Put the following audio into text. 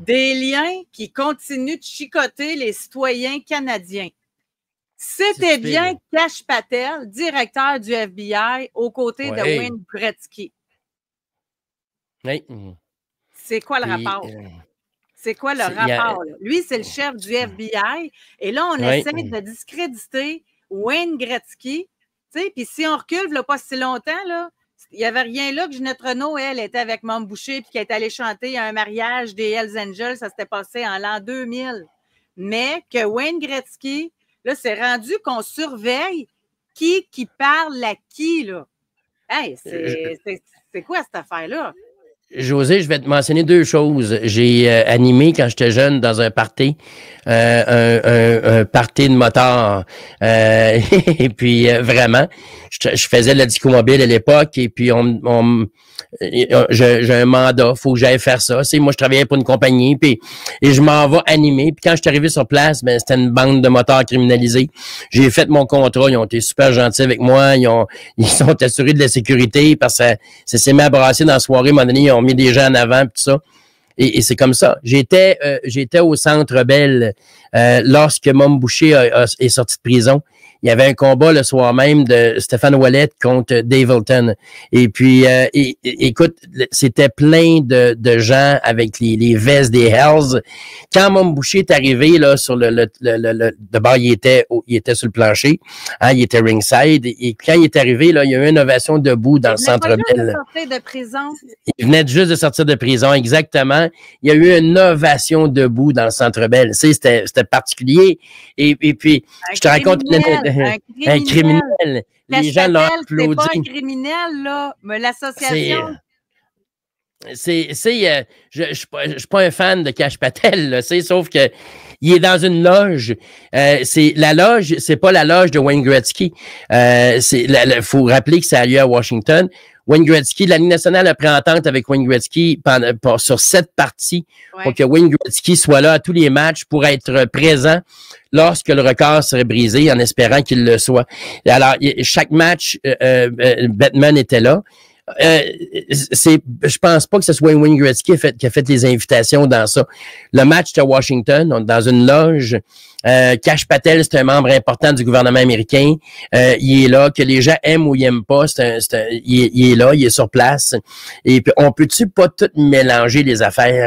des liens qui continuent de chicoter les citoyens canadiens. C'était bien Kash Patel, directeur du FBI, aux côtés de Wayne Gretzky. Oui. C'est quoi le rapport? C'est quoi le rapport? Lui, c'est le chef du FBI. Et là, on essaie de discréditer Wayne Gretzky. Puis si on recule, là, pas si longtemps, là, il n'y avait rien là que Ginette Renault, elle, était avec Mom Boucher puis qu'elle est allée chanter à un mariage des Hells Angels. Ça s'était passé en l'an 2000. Mais que Wayne Gretzky, là, c'est rendu qu'on surveille qui parle à qui, là. Hey, c'est quoi cette affaire-là? José, je vais te mentionner deux choses. J'ai animé quand j'étais jeune dans un party, un party de motards. Et puis vraiment, je faisais la disco mobile à l'époque et puis j'ai un mandat, faut que j'aille faire ça. Moi, je travaillais pour une compagnie et je m'en vais animer. Puis quand je suis arrivé sur place, ben c'était une bande de motards criminalisés. J'ai fait mon contrat, ils ont été super gentils avec moi, ils sont assurés de la sécurité parce que ça s'est mis à brasser dans la soirée, à un moment donné, ils ont mis des gens en avant, puis tout ça. Et c'est comme ça. J'étais au Centre Bell lorsque Mom Boucher est sorti de prison. Il y avait un combat le soir même de Stéphane Ouellet contre Dave Hilton. Et puis, écoute, c'était plein de gens avec les vestes des Hells. Quand Mom Boucher est arrivé là sur d'abord il était sur le plancher, hein, il était ringside. Et quand il est arrivé là, il y a eu une ovation debout dans le Centre Bell. Il venait juste de sortir de prison. Il venait juste de sortir de prison, exactement. Il y a eu une ovation debout dans le Centre Bell. C'était particulier. Et puis, je te raconte un criminel. Les gens l'ont applaudi. C'est pas un criminel, là, mais l'association. Je suis pas un fan de Kash Patel, là, sauf que il est dans une loge. La loge, c'est pas la loge de Wayne Gretzky. Faut rappeler que ça a lieu à Washington. Wayne Gretzky, la Ligue nationale a pris entente avec Wayne Gretzky sur 7 parties pour que Wayne Gretzky soit là à tous les matchs pour être présent lorsque le record serait brisé, en espérant qu'il le soit. Alors, chaque match, Bettman était là. Je pense pas que ce soit Wayne Gretzky qui a fait les invitations dans ça. Le match de Washington, on est dans une loge. Kash Patel, c'est un membre important du gouvernement américain. Il est là, que les gens aiment ou ils aiment pas. Il est là, il est sur place. Et puis, on peut-tu pas tout mélanger les affaires?